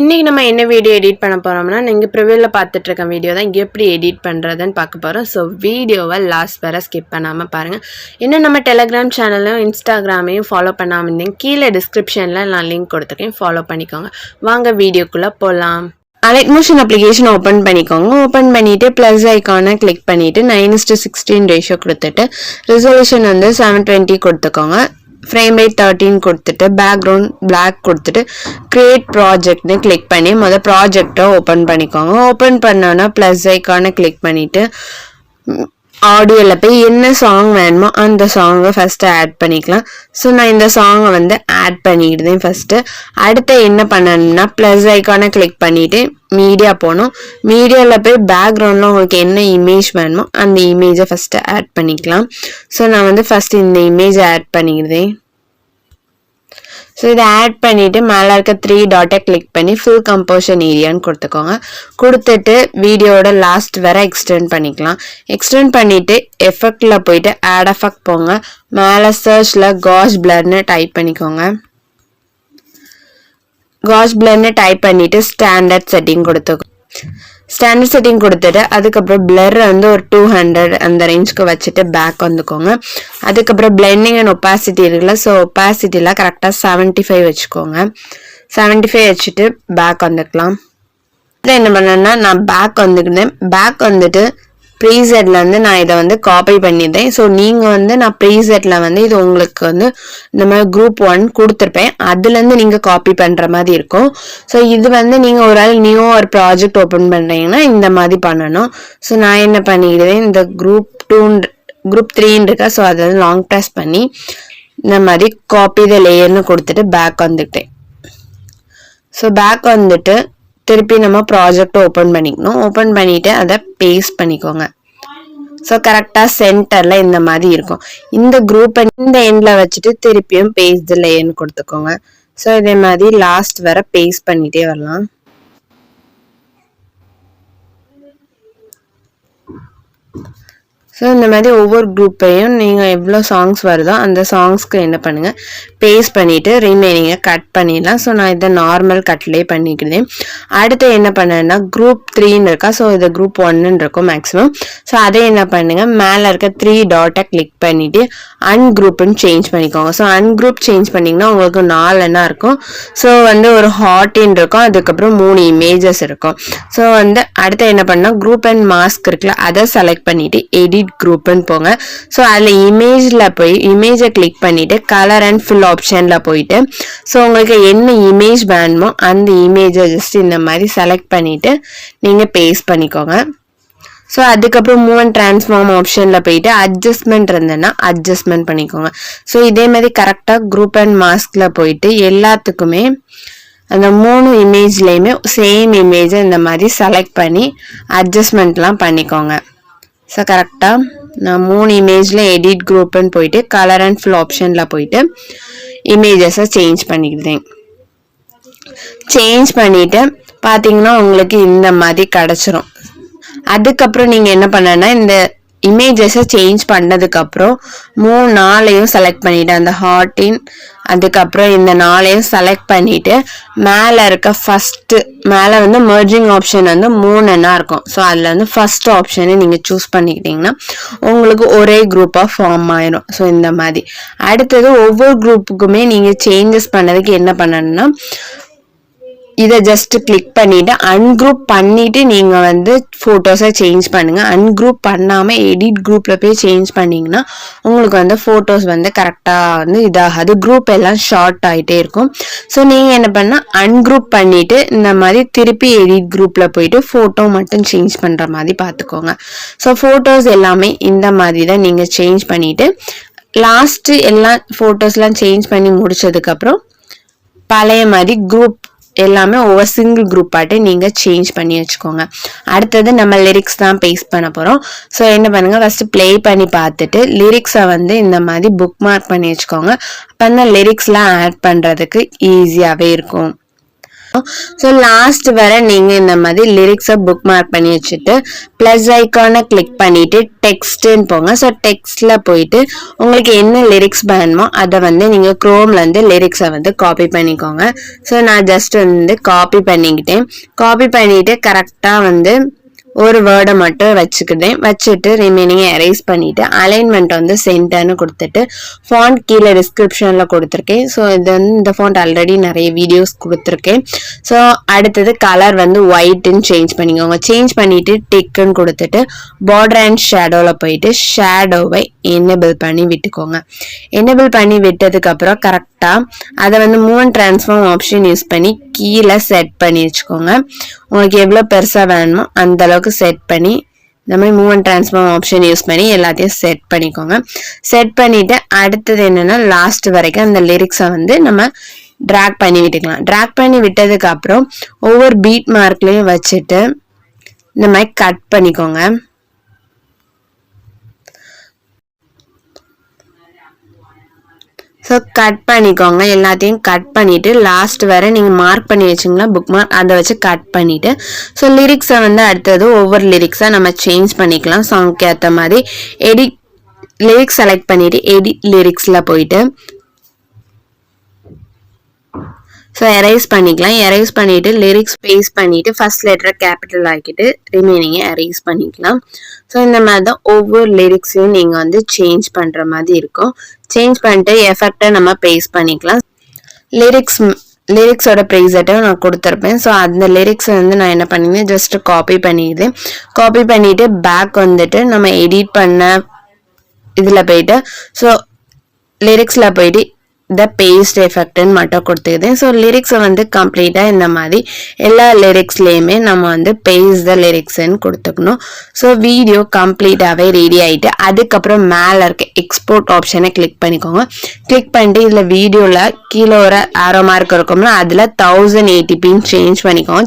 இன்னைக்கு நம்ம என்ன வீடியோ எடிட் பண்ண போறோம்னா நீங்க ப்ரிவியூல பார்த்துட்டு இருக்க வீடியோ தான் எப்படி எடிட் பண்றதுன்னு பார்க்க போறோம். ஸோ வீடியோவை லாஸ்ட் வரை ஸ்கிப் பண்ணாம பாருங்க. இன்னும் நம்ம டெலிகிராம் சேனலையும் இன்ஸ்டாகிராமையும் ஃபாலோ பண்ணாம இருந்தீங்க கீழே டிஸ்கிரிப்ஷன்ல நான் லிங்க் கொடுத்துருக்கேன், ஃபாலோ பண்ணிக்கோங்க. வாங்க வீடியோக்குள்ள போகலாம். அலைட் மோஷன் அப்ளிகேஷன் ஓப்பன் பண்ணிக்கோங்க. ஓப்பன் பண்ணிட்டு ப்ளஸ் ஐக்கானை கிளிக் பண்ணிட்டு 9:16 ரேஷியோ கொடுத்துட்டு ரெசல்யூஷன் வந்து 720 கொடுத்துக்கோங்க. ஃப்ரேம் ரேட் 13 கொடுத்துட்டு பேக்ரவுண்ட் பிளாக் கொடுத்துட்டு கிரியேட் ப்ராஜெக்ட்னு கிளிக் பண்ணி ப்ராஜெக்டை ஓப்பன் பண்ணிக்கோங்க. ஓப்பன் பண்ணோன்னா ப்ளஸ் ஐக்கானை கிளிக் பண்ணிட்டு ஆடியோவில் போய் என்ன சாங் வேணுமோ அந்த சாங்கை ஃபஸ்ட்டு ஆட் பண்ணிக்கலாம். ஸோ நான் இந்த சாங்கை வந்து ஆட் பண்ணிக்கிட்டேன் ஃபஸ்ட்டு. அடுத்து என்ன பண்ணணும்னா ப்ளஸ் ஐக்கானை கிளிக் பண்ணிவிட்டு மீடியா போகணும். மீடியாவில் போய் பேக்ரவுண்டில் உங்களுக்கு என்ன இமேஜ் வேணுமோ அந்த இமேஜை ஃபஸ்ட்டு ஆட் பண்ணிக்கலாம். ஸோ நான் வந்து ஃபஸ்ட்டு இந்த இமேஜை ஆட் பண்ணிக்கிட்டேன். ஸோ இதை ஆட் பண்ணிவிட்டு மேலே இருக்க 3 டாட்டை கிளிக் பண்ணி ஃபுல் கம்போஷன் ஏரியான்னு கொடுத்துக்கோங்க. கொடுத்துட்டு வீடியோட லாஸ்ட் வர எக்ஸ்டெண்ட் பண்ணிக்கலாம். எக்ஸ்டெண்ட் பண்ணிவிட்டு எஃபெக்டில் போயிட்டு ஆட் எஃபெக்ட் போங்க. மேலே சர்ச்சில் காஷ் பிளர்னு டைப் பண்ணிக்கோங்க. காஷ் பிளர்னு டைப் பண்ணிவிட்டு ஸ்டாண்டர்ட் செட்டிங் கொடுத்துக்கோங்க. ஸ்டாண்டர்ட் செட்டிங் கொடுத்துட்டு அதுக்கப்புறம் பிளர் வந்து ஒரு 200 அந்த ரேஞ்சுக்கு வச்சுட்டு பேக் வந்துக்கோங்க. அதுக்கப்புறம் பிளெண்டிங் அண்ட் ஒப்பாசிட்டி இருக்குல்ல, ஸோ ஒப்பாசிட்டியில் கரெக்டாக 75 வச்சுக்கோங்க. 75 வச்சுட்டு பேக் வந்துக்கலாம். என்ன பண்ணேன்னா நான் பேக் வந்துக்கிட்டேன். பேக் வந்துட்டு ப்ரீசெட்டில் வந்து நான் இதை வந்து காப்பி பண்ணிட்டேன். ஸோ நீங்கள் வந்து நான் ப்ரீசெட்டில் வந்து இது உங்களுக்கு வந்து இந்த மாதிரி குரூப் 1 கொடுத்துருப்பேன், அதுலேருந்து நீங்கள் காப்பி பண்ணுற மாதிரி இருக்கும். ஸோ இது வந்து நீங்கள் ஒரு ஆள் நியூவாக ஒரு ப்ராஜெக்ட் ஓப்பன் பண்ணுறீங்கன்னா இந்த மாதிரி பண்ணணும். ஸோ நான் என்ன பண்ணிக்கிடுவேன், இந்த குரூப் 3 இருக்கா, ஸோ அதை வந்து லாங் ப்ரெஸ் பண்ணி இந்த மாதிரி காப்பி த லேயர்னு கொடுத்துட்டு பேக் வந்துக்கிட்டேன். ஸோ பேக் வந்துட்டு திருப்பி நம்ம ப்ராஜெக்ட் ஓப்பன் பண்ணிக்கணும். ஓப்பன் பண்ணிட்டு அதை பேஸ்ட் பண்ணிக்கோங்க. ஸோ கரெக்டாக சென்டரில் இந்த மாதிரி இருக்கும். இந்த குரூப்பை இந்த எண்டில் வச்சுட்டு திருப்பியும் பேஸ்ட் லேயர்னு கொடுத்துக்கோங்க. ஸோ இதே மாதிரி லாஸ்ட் வர பேஸ்ட் பண்ணிட்டே வரலாம். ஸோ இந்த மாதிரி ஒவ்வொரு குரூப்பையும் நீங்கள் எவ்வளோ சாங்ஸ் வருதோ அந்த சாங்ஸ்க்கு என்ன பண்ணுங்கள், பேஸ்ட் பண்ணிவிட்டு ரிமைனிங்கை கட் பண்ணிடலாம். ஸோ நான் இதை நார்மல் கட்லேயே பண்ணிக்கிறேன். அடுத்து என்ன பண்ணேன்னா குரூப் 3 இருக்கா, ஸோ இது குரூப் 1 இருக்கும் மேக்ஸிமம். ஸோ அதை என்ன பண்ணுங்கள், மேலே இருக்க 3 டாட்டை கிளிக் பண்ணிவிட்டு அன்குரூப்னு சேஞ்ச் பண்ணிக்கோங்க. ஸோ அன்குரூப் சேஞ்ச் பண்ணிங்கன்னா உங்களுக்கு 4 என்ன இருக்கும். ஸோ வந்து ஒரு ஹார்டின் இருக்கும், அதுக்கப்புறம் 3 இமேஜஸ் இருக்கும். ஸோ வந்து அடுத்து என்ன பண்ணால் குரூப் அண்ட் மாஸ்க் இருக்குல்ல, அதை செலக்ட் பண்ணிவிட்டு எடிட் குரூப்னு போங்க. ஸோ அதில் இமேஜில் போய் இமேஜை கிளிக் பண்ணிவிட்டு கலர் அண்ட் ஃபில் ஆப்ஷனில் போயிட்டு ஸோ உங்களுக்கு என்ன இமேஜ் வேணுமோ அந்த இமேஜை ஜஸ்ட் இந்த மாதிரி செலக்ட் பண்ணிவிட்டு நீங்கள் பேஸ்ட் பண்ணிக்கோங்க. ஸோ அதுக்கப்புறம் மூவ் அண்ட் டிரான்ஸ்ஃபார்ம் ஆப்ஷனில் போயிட்டு அட்ஜஸ்ட்மெண்ட் இருந்ததுன்னா அட்ஜஸ்ட்மெண்ட் பண்ணிக்கோங்க. ஸோ இதே மாதிரி கரெக்டாக குரூப் அண்ட் மாஸ்கில் போயிட்டு எல்லாத்துக்குமே அந்த 3 இமேஜ்லேயுமே சேம் இமேஜை இந்த மாதிரி செலக்ட் பண்ணி அட்ஜஸ்ட்மெண்ட்லாம் பண்ணிக்கோங்க. ஸோ கரெக்டாக நான் 3 இமேஜில் எடிட் குரூப்னு போயிட்டு கலர் அண்ட் ஃபில் ஆப்ஷனில் போயிட்டு இமேஜஸை சேஞ்ச் பண்ணிக்கிட்டேன். சேஞ்ச் பண்ணிவிட்டு பார்த்தீங்கன்னா உங்களுக்கு இந்த மாதிரி கிடச்சிரும். அதுக்கப்புறம் நீங்கள் என்ன பண்ணனா இந்த இமேஜஸை சேஞ்ச் பண்ணதுக்கப்புறம் 4 செலக்ட் பண்ணிவிட்டு அந்த ஹார்டின் அதுக்கப்புறம் இந்த 4 செலக்ட் பண்ணிவிட்டு மேலே இருக்க ஃபஸ்ட்டு மேலே வந்து மெர்ஜிங் ஆப்ஷன் வந்து 3 என்ன இருக்கும். ஸோ அதில் வந்து ஃபஸ்ட் ஆப்ஷனை நீங்கள் சூஸ் பண்ணிக்கிட்டிங்கன்னா உங்களுக்கு ஒரே குரூப்பாக ஃபார்ம் ஆயிடும். ஸோ இந்த மாதிரி அடுத்தது ஒவ்வொரு குரூப்புக்குமே நீங்கள் சேஞ்சஸ் பண்ணதுக்கு என்ன பண்ணணும்னா இதை ஜஸ்ட் கிளிக் பண்ணிவிட்டு அன்குரூப் பண்ணிவிட்டு நீங்கள் வந்து ஃபோட்டோஸை சேஞ்ச் பண்ணுங்கள். அன்குரூப் பண்ணாமல் எடிட் குரூப்பில் போய் சேஞ்ச் பண்ணிங்கன்னா உங்களுக்கு வந்து ஃபோட்டோஸ் வந்து கரெக்டாக வந்து இதாகாது, குரூப் எல்லாம் ஷார்ட் ஆகிட்டே இருக்கும். ஸோ நீங்கள் என்ன பண்ணால் அன்குரூப் பண்ணிவிட்டு இந்த மாதிரி திருப்பி எடிட் குரூப்பில் போயிட்டு ஃபோட்டோ மட்டும் சேஞ்ச் பண்ணுற மாதிரி பார்த்துக்கோங்க. ஸோ ஃபோட்டோஸ் எல்லாமே இந்த மாதிரி தான் நீங்கள் சேஞ்ச் பண்ணிவிட்டு லாஸ்ட்டு எல்லா ஃபோட்டோஸ்லாம் சேஞ்ச் பண்ணி முடிச்சதுக்கப்புறம் பழைய மாதிரி குரூப் எல்லாமே ஒவ்வொரு சிங்கிள் குரூப் ஆட்டு நீங்கள் சேஞ்ச் பண்ணி வச்சுக்கோங்க. அடுத்தது நம்ம லிரிக்ஸ் தான் பேஸ்ட் பண்ண போகிறோம். ஸோ என்ன பண்ணுங்கள், ஃபஸ்ட்டு ப்ளே பண்ணி பார்த்துட்டு லிரிக்ஸை வந்து இந்த மாதிரி புக் மார்க் பண்ணி வச்சுக்கோங்க. அப்போ அந்த லிரிக்ஸ்லாம் ஆட் பண்ணுறதுக்கு ஈஸியாகவே இருக்கும். ஸோ லாஸ்ட் வர நீங்கள் இந்த மாதிரி லிரிக்ஸை புக் மார்க் பண்ணி வச்சுட்டு ப்ளஸ் ஐக்கானை கிளிக் பண்ணிவிட்டு டெக்ஸ்ட்டுன்னு போங்க. ஸோ டெக்ஸ்ட்டில் போயிட்டு உங்களுக்கு என்ன லிரிக்ஸ் வேணுமோ அதை வந்து நீங்கள் க்ரோம்லேருந்து லிரிக்ஸை வந்து காப்பி பண்ணிக்கோங்க. ஸோ நான் ஜஸ்ட் வந்து காப்பி பண்ணிக்கிட்டேன். காப்பி பண்ணிவிட்டு கரெக்டாக வந்து ஒரு வேர்டை மட்டும் வச்சுட்டு ரிமைனிங்கை எரேஸ் பண்ணிவிட்டு அலைன்மெண்ட் வந்து சென்டர்னு கொடுத்துட்டு ஃபாண்ட் கீழே டிஸ்கிரிப்ஷனில் கொடுத்துருக்கேன். ஸோ இது வந்து இந்த ஃபாண்ட் ஆல்ரெடி நிறைய வீடியோஸ் கொடுத்துருக்கேன். ஸோ அடுத்தது கலர் வந்து ஒயிட்டுன்னு சேஞ்ச் பண்ணிக்கோங்க. சேஞ்ச் பண்ணிவிட்டு டிக்குன்னு கொடுத்துட்டு பார்டர் அண்ட் ஷேடோவில் போயிட்டு ஷேடோவை எனேபிள் பண்ணி விட்டுக்கோங்க. எனேபிள் பண்ணி விட்டதுக்கப்புறம் கரெக்டாக அதை வந்து move and transform option use பண்ணி கீழே செட் பண்ணி வச்சுக்கோங்க. உங்களுக்கு எவ்வளோ பெருசாக வேணுமோ அந்த அளவுக்கு செட் பண்ணி இந்த மாதிரி move and transform option use பண்ணி எல்லாத்தையும் செட் பண்ணிக்கோங்க. செட் பண்ணிவிட்டு அடுத்தது என்னென்னா லாஸ்ட் வரைக்கும் அந்த லிரிக்ஸை வந்து நம்ம ட்ராக் பண்ணி விட்டுக்கலாம். ட்ராக் பண்ணி விட்டதுக்கப்புறம் ஒவ்வொரு பீட் மார்க்லேயும் வச்சுட்டு இந்த மாதிரி கட் பண்ணிக்கோங்க. ஸோ கட் பண்ணிக்கோங்க. எல்லாத்தையும் கட் பண்ணிவிட்டு லாஸ்ட் வரை நீங்கள் மார்க் பண்ணி வச்சிங்கன்னா புக் மார்க் அதை வச்சு கட் பண்ணிவிட்டு ஸோ லிரிக்ஸை வந்து அடுத்தது ஒவ்வொரு லிரிக்ஸாக நம்ம சேஞ்ச் பண்ணிக்கலாம். சாங்க்கு ஏற்ற மாதிரி எடிட் லிரிக்ஸ் செலக்ட் பண்ணிவிட்டு எடிட் லிரிக்ஸில் போயிட்டு ஸோ எரேஸ் பண்ணிக்கலாம். எரேஸ் பண்ணிவிட்டு லிரிக்ஸ் பேஸ்ட் பண்ணிவிட்டு ஃபர்ஸ்ட் லெட்டரை கேபிட்டல் ஆக்கிட்டு ரிமைனிங்கை எரேஸ் பண்ணிக்கலாம். ஸோ இந்த மாதிரி தான் ஒவ்வொரு லிரிக்ஸையும் நீங்கள் வந்து சேஞ்ச் பண்ணுற மாதிரி இருக்கும். சேஞ்ச் பண்ணிட்டு எஃபெக்டை நம்ம பேஸ்ட் பண்ணிக்கலாம். லிரிக்ஸோட ப்ரைஸட்டை நான் கொடுத்துருப்பேன். ஸோ அந்த லிரிக்ஸை வந்து நான் என்ன பண்ணியிருந்தேன் ஜஸ்ட் காப்பி பண்ணிடுறேன். காப்பி பண்ணிவிட்டு பேக் வந்துட்டு நம்ம எடிட் பண்ண இதில் போயிட்டு ஸோ லிரிக்ஸில் போயிட்டு இந்த பேஸ்ட் எஃபெக்ட்னு மட்டும் கொடுத்துக்குது. ஸோ லிரிக்ஸை வந்து கம்ப்ளீட்டாக இந்த மாதிரி எல்லா லிரிக்ஸ்லேயுமே நம்ம வந்து பேஸ்ட் த லிரிக்ஸ்ன்னு கொடுத்துக்கணும். ஸோ வீடியோ கம்ப்ளீட்டாகவே ரெடி ஆகிட்டு அதுக்கப்புறம் மேலே இருக்க எக்ஸ்போர்ட் ஆப்ஷனை கிளிக் பண்ணிக்கோங்க. கிளிக் பண்ணிட்டு இதில் வீடியோவில் கீழே ஒரு ஆரோ மார்க் இருக்கும்னா அதில் 1080pன்னு சேஞ்ச் பண்ணிக்கோங்க.